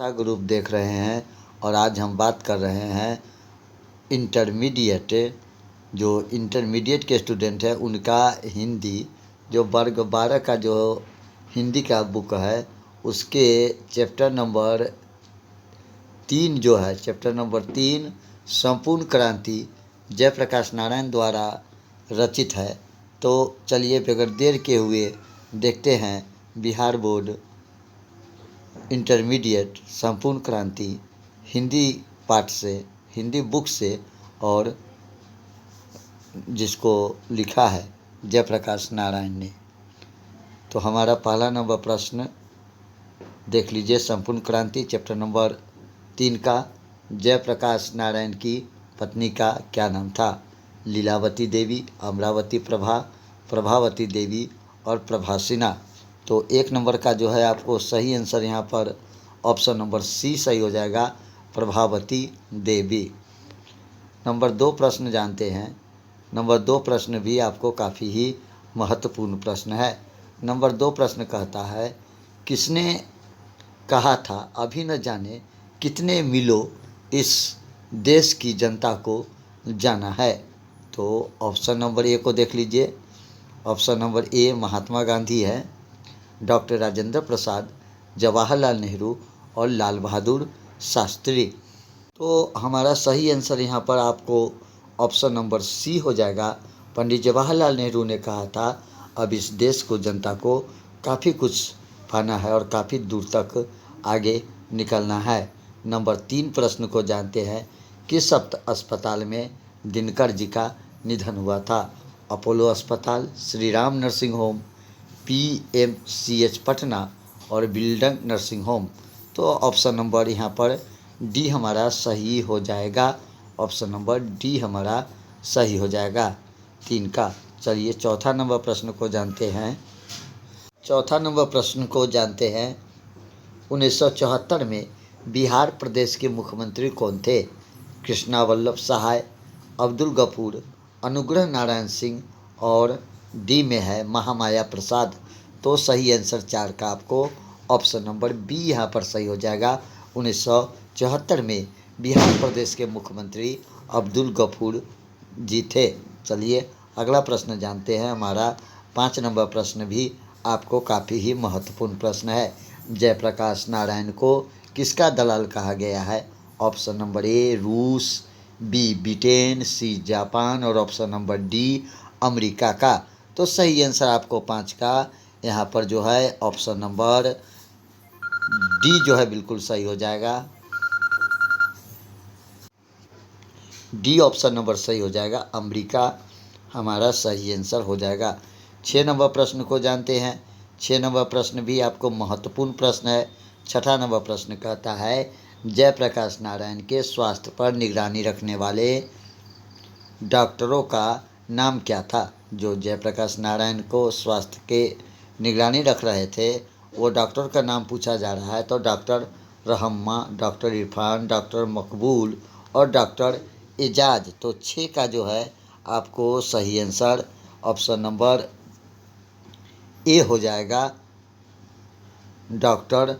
वार्ता ग्रुप देख रहे हैं और आज हम बात कर रहे हैं इंटरमीडिएट जो इंटरमीडिएट के स्टूडेंट है उनका हिंदी जो वर्ग 12 का जो हिंदी का बुक है उसके चैप्टर नंबर 3 जो है चैप्टर नंबर 3 संपूर्ण क्रांति जयप्रकाश नारायण द्वारा रचित है। तो चलिए बगैर देर के हुए देखते हैं बिहार बोर्ड इंटरमीडिएट संपूर्ण क्रांति हिंदी पाठ से हिंदी बुक से और जिसको लिखा है जयप्रकाश नारायण ने। तो हमारा पहला नंबर प्रश्न देख लीजिए। संपूर्ण क्रांति चैप्टर नंबर 3 का जयप्रकाश नारायण की पत्नी का क्या नाम था? लीलावती देवी, अमरावती प्रभा, प्रभावती देवी और प्रभासिना। तो 1 नंबर का जो है आपको सही आंसर यहाँ पर ऑप्शन नंबर सी सही हो जाएगा, प्रभावती देवी। नंबर 2 प्रश्न जानते हैं। नंबर 2 प्रश्न भी आपको काफ़ी ही महत्वपूर्ण प्रश्न है। नंबर 2 प्रश्न कहता है, किसने कहा था अभी न जाने कितने मीलों इस देश की जनता को जाना है? तो ऑप्शन नंबर ए को देख लीजिए। ऑप्शन नंबर ए महात्मा गांधी है, डॉक्टर राजेंद्र प्रसाद, जवाहरलाल नेहरू और लाल बहादुर शास्त्री। तो हमारा सही आंसर यहाँ पर आपको ऑप्शन नंबर सी हो जाएगा। पंडित जवाहरलाल नेहरू ने कहा था अब इस देश को जनता को काफ़ी कुछ पाना है और काफ़ी दूर तक आगे निकलना है। नंबर 3 प्रश्न को जानते हैं, किस अस्पताल में दिनकर जी का निधन हुआ था? अपोलो अस्पताल, Shri Ram nursing home, PMCH Patna और बिल्डंग नर्सिंग होम। तो ऑप्शन नंबर यहाँ पर डी हमारा सही हो जाएगा। ऑप्शन नंबर डी हमारा सही हो जाएगा 3 का। चलिए चौथा नंबर प्रश्न को जानते हैं। चौथा नंबर प्रश्न को जानते हैं, 1974 में बिहार प्रदेश के मुख्यमंत्री कौन थे? कृष्णा वल्लभ सहाय, अब्दुल गफूर, अनुग्रह नारायण सिंह और डी में है महामाया प्रसाद। तो सही आंसर 4 का आपको ऑप्शन नंबर बी यहाँ पर सही हो जाएगा। 1974 में बिहार प्रदेश के मुख्यमंत्री अब्दुल गफूर जी थे। चलिए अगला प्रश्न जानते हैं। हमारा 5 नंबर प्रश्न भी आपको काफ़ी ही महत्वपूर्ण प्रश्न है। जयप्रकाश नारायण को किसका दलाल कहा गया है? ऑप्शन नंबर ए रूस, बी ब्रिटेन, सी जापान और ऑप्शन नंबर डी अमेरिका का। तो सही आंसर आपको 5 का यहाँ पर जो है ऑप्शन नंबर डी जो है बिल्कुल सही हो जाएगा। डी ऑप्शन नंबर सही हो जाएगा, अमेरिका हमारा सही आंसर हो जाएगा। 6 नंबर प्रश्न को जानते हैं। 6 नंबर प्रश्न भी आपको महत्वपूर्ण प्रश्न है। छठा नंबर प्रश्न कहता है, जयप्रकाश नारायण के स्वास्थ्य पर निगरानी रखने वाले डॉक्टरों का नाम क्या था? जो जयप्रकाश नारायण को स्वास्थ्य के निगरानी रख रहे थे वो डॉक्टर का नाम पूछा जा रहा है। तो डॉक्टर रहम्मा, डॉक्टर इरफान, डॉक्टर मकबूल और डॉक्टर एजाज। तो 6 का जो है आपको सही आंसर ऑप्शन नंबर ए हो जाएगा, डॉक्टर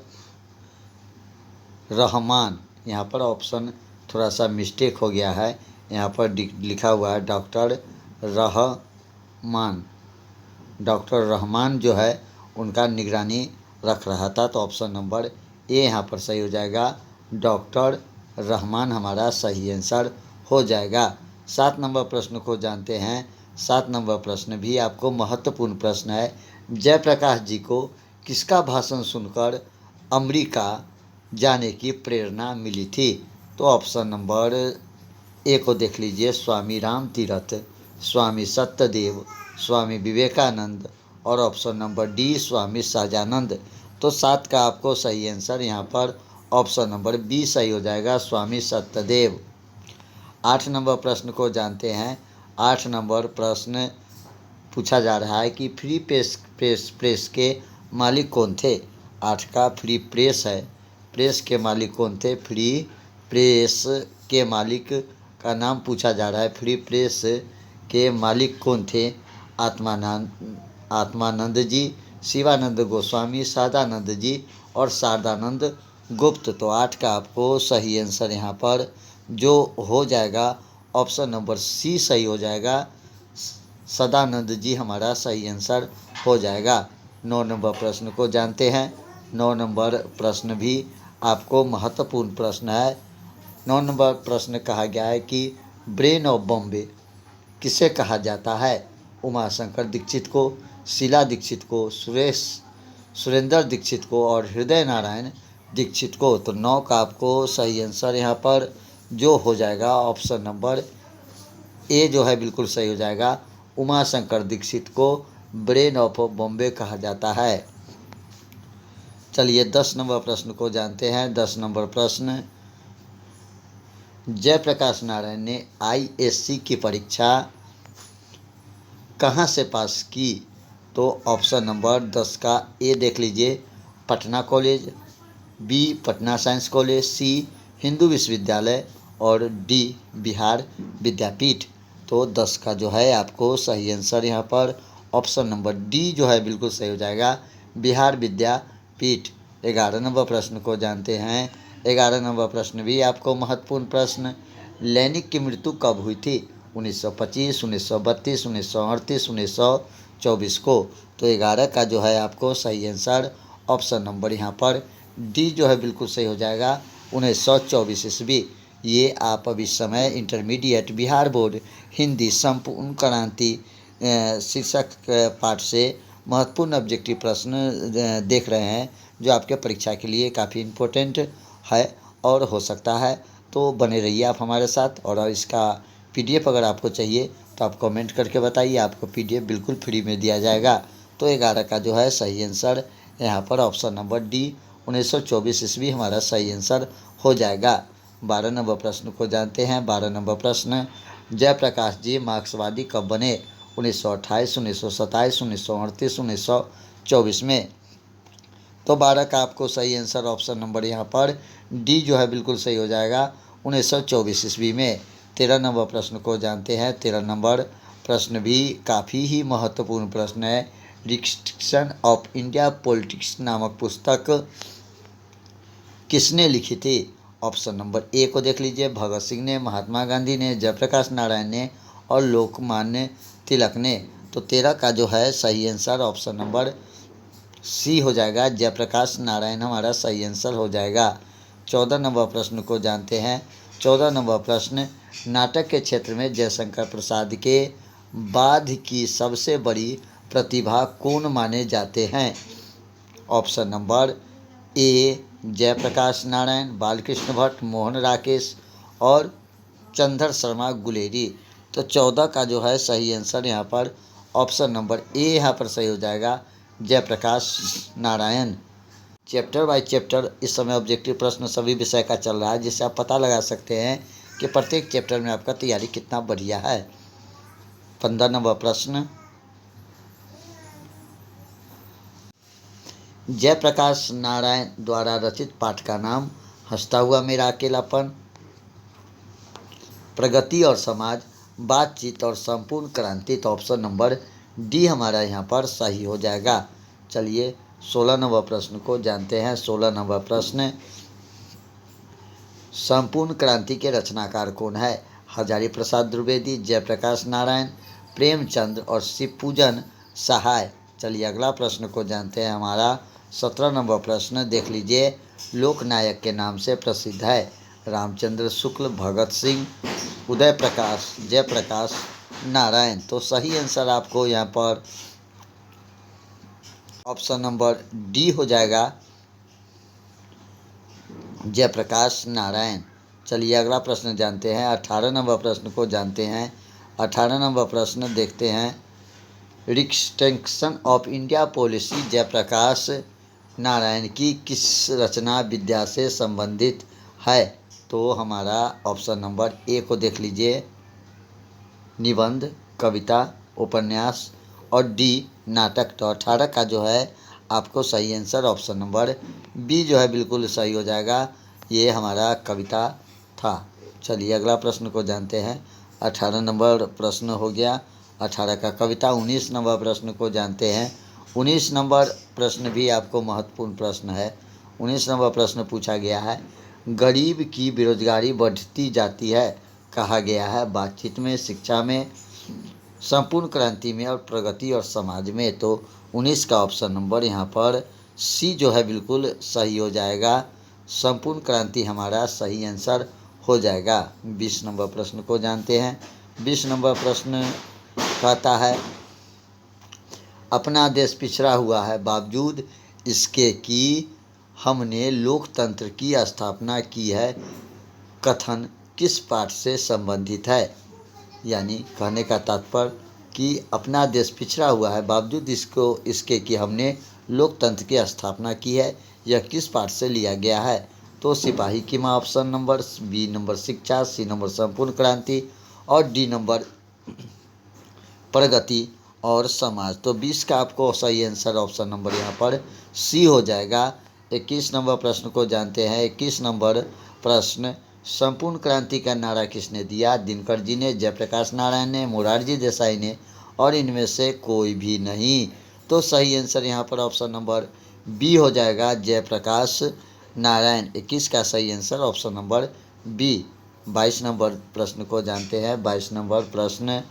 रहमान। यहाँ पर ऑप्शन थोड़ा सा मिस्टेक हो गया है, यहाँ पर लिखा हुआ है डॉक्टर रहमान। डॉक्टर रहमान जो है उनका निगरानी रख रहा था। तो ऑप्शन नंबर ए यहाँ पर सही हो जाएगा, डॉक्टर रहमान हमारा सही आंसर हो जाएगा। 7 नंबर प्रश्न को जानते हैं। 7 नंबर प्रश्न भी आपको महत्वपूर्ण प्रश्न है। जयप्रकाश जी को किसका भाषण सुनकर अमेरिका जाने की प्रेरणा मिली थी? तो ऑप्शन नंबर ए को देख लीजिए, स्वामी राम तीरथ, स्वामी सत्यदेव, स्वामी विवेकानंद और option number D Swami Sahajanand. तो 7 का आपको सही आंसर यहाँ पर ऑप्शन नंबर बी सही हो जाएगा, स्वामी सत्यदेव। 8 नंबर प्रश्न को जानते हैं। 8 नंबर प्रश्न पूछा जा रहा है कि फ्री प्रेस के मालिक कौन थे? 8 का फ्री प्रेस है, प्रेस के मालिक कौन थे? फ्री प्रेस के मालिक का नाम पूछा जा रहा है। फ्री प्रेस के मालिक कौन थे? आत्मानंद जी, शिवानंद गोस्वामी, सदानंद जी और शारदानंद गुप्त, तो 8 का आपको सही आंसर यहाँ पर जो हो जाएगा ऑप्शन नंबर सी सही हो जाएगा। सदानंद जी हमारा सही आंसर हो जाएगा। 9 नंबर प्रश्न को जानते हैं। 9 नंबर प्रश्न भी आपको महत्वपूर्ण प्रश्न है। 9 नंबर प्रश्न कहा गया है कि ब्रेन ऑफ बॉम्बे किसे कहा जाता है? उमाशंकर दीक्षित को, शीला दीक्षित को, सुरेंद्र दीक्षित को और हृदय नारायण दीक्षित को। तो 9 का आपको सही आंसर यहाँ पर जो हो जाएगा ऑप्शन नंबर ए जो है बिल्कुल सही हो जाएगा। उमाशंकर दीक्षित को ब्रेन ऑफ बॉम्बे कहा जाता है। चलिए 10 नंबर प्रश्न को जानते हैं। 10 नंबर प्रश्न, जयप्रकाश नारायण ने आईएससी की परीक्षा कहाँ से पास की? तो ऑप्शन नंबर 10 का ए देख लीजिए, Patna college, B Patna science college, C Hindu Vishwavidyalaya और डी बिहार विद्यापीठ। तो 10 का जो है आपको सही आंसर यहाँ पर ऑप्शन नंबर डी जो है बिल्कुल सही हो जाएगा, बिहार विद्यापीठ। 11 नंबर प्रश्न को जानते हैं। 11 नंबर प्रश्न भी आपको महत्वपूर्ण प्रश्न, लेनिक की मृत्यु कब हुई थी? 1925, 1932, 1938, 1924 को। तो 11 का जो है आपको सही आंसर ऑप्शन नंबर यहाँ पर डी जो है बिल्कुल सही हो जाएगा, 1924 ईस्वी। ये आप अभी समय इंटरमीडिएट बिहार बोर्ड हिंदी संपूर्ण क्रांति शीर्षक पाठ से महत्वपूर्ण ऑब्जेक्टिव प्रश्न देख रहे हैं, जो आपके परीक्षा के लिए काफ़ी इम्पोर्टेंट है और हो सकता है। तो बने रहिए आप हमारे साथ। और इसका पीडीएफ अगर आपको चाहिए तो आप कमेंट करके बताइए, आपको पीडीएफ बिल्कुल फ्री में दिया जाएगा। तो 11 का जो है सही आंसर यहाँ पर ऑप्शन नंबर डी 1924 ईस्वी हमारा सही आंसर हो जाएगा। 12 नंबर प्रश्न को जानते हैं। 12 नंबर प्रश्न, जयप्रकाश जी मार्क्सवादी कब बने? 1928, 1927, 1938, 1924 में। तो 12 का आपको सही आंसर ऑप्शन नंबर यहाँ पर डी जो है बिल्कुल सही हो जाएगा, 1924 ईस्वी में। 13 नंबर प्रश्न को जानते हैं। 13 नंबर प्रश्न भी काफ़ी ही महत्वपूर्ण प्रश्न है। रिस्ट्रिक्शन ऑफ इंडिया पॉलिटिक्स नामक पुस्तक किसने लिखी थी? ऑप्शन नंबर ए को देख लीजिए, भगत सिंह ने, महात्मा गांधी ने, जयप्रकाश नारायण ने और लोकमान्य तिलक ने। तो 13 का जो है सही आंसर ऑप्शन नंबर सी हो जाएगा, जयप्रकाश नारायण हमारा सही आंसर हो जाएगा। 14 नंबर प्रश्न को जानते हैं। 14 नंबर प्रश्न, नाटक के क्षेत्र में जयशंकर प्रसाद के बाद की सबसे बड़ी प्रतिभा कौन माने जाते हैं? Option number A Jayaprakash Narayan, Balkrishna Bhatt, Mohan Rakesh और चंद्र शर्मा गुलेरी। तो 14 का जो है सही आंसर यहाँ पर ऑप्शन नंबर ए यहाँ पर सही हो जाएगा, Jayaprakash Narayan. Chapter by chapter इस समय ऑब्जेक्टिव प्रश्न सभी विषय का चल रहा है, जिससे आप पता लगा सकते हैं कि प्रत्येक चैप्टर में आपका तैयारी कितना बढ़िया है। 15 नंबर प्रश्न, जयप्रकाश नारायण द्वारा रचित पाठ का नाम हंसता हुआ मेरा अकेलापन, प्रगति और समाज, बातचीत और संपूर्ण क्रांति। तो ऑप्शन नंबर डी हमारा यहाँ पर सही हो जाएगा। चलिए 16 नंबर प्रश्न को जानते हैं। 16 नंबर प्रश्न, संपूर्ण क्रांति के रचनाकार कौन है? हजारी प्रसाद द्विवेदी, जयप्रकाश नारायण, प्रेमचंद और शिवपूजन सहाय। चलिए अगला प्रश्न को जानते हैं। हमारा 17 नंबर प्रश्न देख लीजिए, लोकनायक के नाम से प्रसिद्ध है? रामचंद्र शुक्ल, भगत सिंह, उदय प्रकाश, जयप्रकाश नारायण। तो सही आंसर आपको यहाँ पर ऑप्शन नंबर डी हो जाएगा, जयप्रकाश नारायण। चलिए अगला प्रश्न जानते हैं। 18 नंबर प्रश्न को जानते हैं। 18 नंबर प्रश्न देखते हैं, restriction of India policy Jayaprakash Narayan की किस रचना विद्या से संबंधित है? तो हमारा ऑप्शन नंबर ए को देख लीजिए, निबंध, कविता, उपन्यास और डी नाटक। तो 18 का जो है आपको सही आंसर ऑप्शन नंबर बी जो है बिल्कुल सही हो जाएगा, ये हमारा कविता था। चलिए अगला प्रश्न को जानते हैं। 18 नंबर प्रश्न हो गया, 18 का कविता। 19 नंबर प्रश्न को जानते हैं। 19 नंबर प्रश्न भी आपको महत्वपूर्ण प्रश्न है। 19 नंबर प्रश्न पूछा गया है, गरीब की बेरोजगारी बढ़ती जाती है कहा गया है बातचीत में, शिक्षा में, संपूर्ण क्रांति में और प्रगति और समाज में। तो 19 का ऑप्शन नंबर यहाँ पर सी जो है बिल्कुल सही हो जाएगा। संपूर्ण क्रांति हमारा सही आंसर हो जाएगा। 20 नंबर प्रश्न को जानते हैं। 20 नंबर प्रश्न कहता है, अपना देश पिछड़ा हुआ है बावजूद इसके कि हमने लोकतंत्र की स्थापना की है, कथन किस पाठ से संबंधित है। यानी कहने का तात्पर्य कि अपना देश पिछड़ा हुआ है बावजूद इसके कि हमने लोकतंत्र की स्थापना की है, यह किस पाठ से लिया गया है। तो सिपाही की मां ऑप्शन नंबर, बी नंबर शिक्षा, सी नंबर संपूर्ण क्रांति और डी नंबर प्रगति और समाज। तो 20 का आपको सही आंसर ऑप्शन नंबर यहाँ पर सी हो जाएगा। 21 नंबर प्रश्न को जानते हैं। 21 नंबर प्रश्न, संपूर्ण क्रांति का नारा किसने दिया। दिनकर जी ने, जयप्रकाश नारायण ने, मोरारजी देसाई ने और इनमें से कोई भी नहीं। तो सही आंसर यहाँ पर ऑप्शन नंबर बी हो जाएगा, जयप्रकाश नारायण। 21 का सही answer option number B. 22 number प्रश्न को जानते हैं। 22 नंबर प्रश्न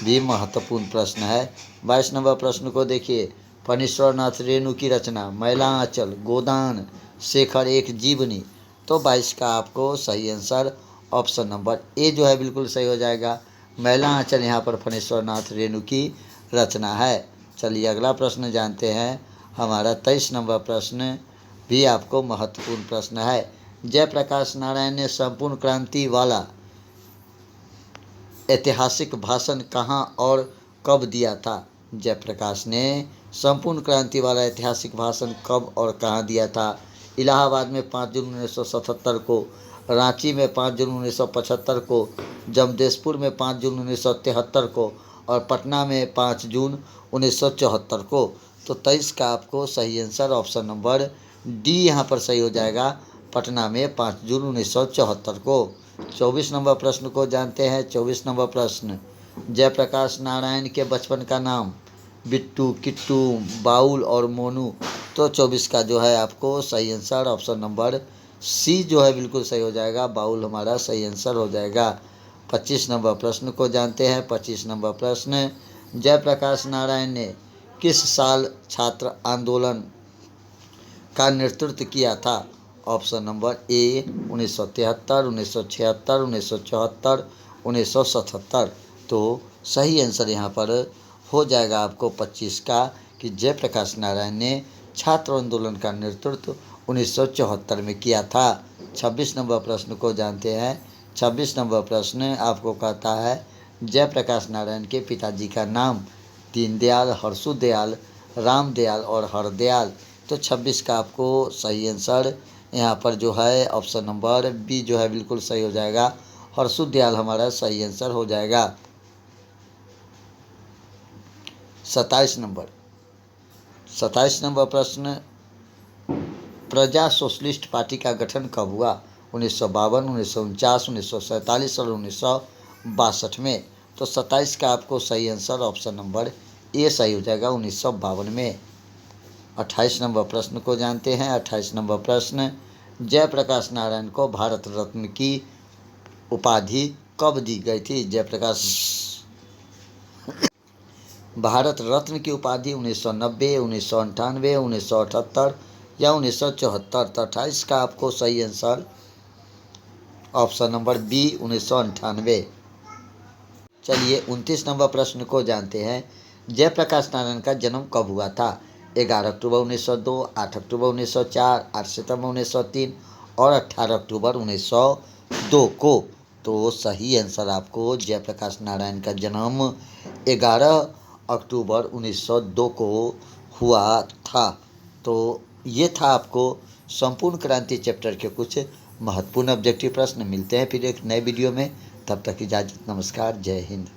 भी महत्वपूर्ण प्रश्न है। 22 नंबर प्रश्न को देखिए, फणीश्वरनाथ रेणु की रचना मैला आंचल, गोदान, शेखर एक जीवनी। तो 22 का आपको सही आंसर ऑप्शन नंबर ए जो है बिल्कुल सही हो जाएगा। मैला आंचल यहाँ पर फणीश्वरनाथ रेणु की रचना है। चलिए अगला प्रश्न जानते हैं। हमारा 23 नंबर प्रश्न भी आपको महत्वपूर्ण प्रश्न है। जयप्रकाश नारायण ने संपूर्ण क्रांति वाला ऐतिहासिक भाषण कहाँ और कब दिया था। जयप्रकाश ने संपूर्ण क्रांति वाला ऐतिहासिक भाषण कब और कहाँ दिया था। इलाहाबाद में 5 जून 1977 को, रांची में 5 जून 1975 को, जमशेदपुर में 5 जून 1973 को और पटना में 5 जून 1974 को। तो 23 का आपको सही आंसर ऑप्शन नंबर डी यहाँ पर सही हो जाएगा, पटना में 5 जून 1974 को। 24 नंबर प्रश्न को जानते हैं। 24 नंबर प्रश्न, जयप्रकाश नारायण के बचपन का नाम बिट्टू, किट्टू, बाउल और मोनू। तो 24 का जो है आपको सही आंसर ऑप्शन नंबर सी जो है बिल्कुल सही हो जाएगा, बाउल हमारा सही आंसर हो जाएगा। 25 नंबर प्रश्न को जानते हैं। 25 नंबर प्रश्न, जयप्रकाश नारायण ने किस साल छात्र आंदोलन का नेतृत्व किया था। ऑप्शन नंबर ए 1973, 1976, 1974, 1977। तो सही आंसर यहाँ पर हो जाएगा आपको 25 का कि जयप्रकाश नारायण ने छात्र आंदोलन का नेतृत्व 1974 में किया था। 26 नंबर प्रश्न को जानते हैं। 26 नंबर प्रश्न आपको कहता है, जयप्रकाश नारायण के पिताजी का नाम दीनदयाल, हर्षुदयाल, रामदयाल और हरदयाल। तो 26 का आपको सही आंसर यहाँ पर जो है ऑप्शन नंबर बी जो है बिल्कुल सही हो जाएगा, हर्षुदयाल हमारा सही आंसर हो जाएगा। 27 नंबर प्रश्न, प्रजा सोशलिस्ट पार्टी का गठन कब हुआ। 1952, 1949, 1947 और 1962 में। तो 27 का आपको सही आंसर ऑप्शन नंबर ए सही हो जाएगा, 1952 में। 28 नंबर प्रश्न को जानते हैं। 28 नंबर प्रश्न, जयप्रकाश नारायण को भारत रत्न की उपाधि कब दी गई थी। जयप्रकाश भारत रत्न की उपाधि 1990, 1998, 1978 या 1974। तो 28 का आपको सही आंसर ऑप्शन नंबर बी 1998। चलिए 29 नंबर प्रश्न को जानते हैं। जयप्रकाश नारायण का जन्म कब हुआ था। 11 अक्टूबर 1902, 8 अक्टूबर 1904, 8 सितंबर 1903 और 18 अक्टूबर 1902 को। तो सही आंसर आपको जयप्रकाश नारायण का जन्म 11 अक्टूबर 1902 को हुआ था। तो ये था आपको संपूर्ण क्रांति चैप्टर के कुछ महत्वपूर्ण ऑब्जेक्टिव प्रश्न। मिलते हैं फिर एक नए वीडियो में, तब तक इजाज़त, नमस्कार, जय हिंद।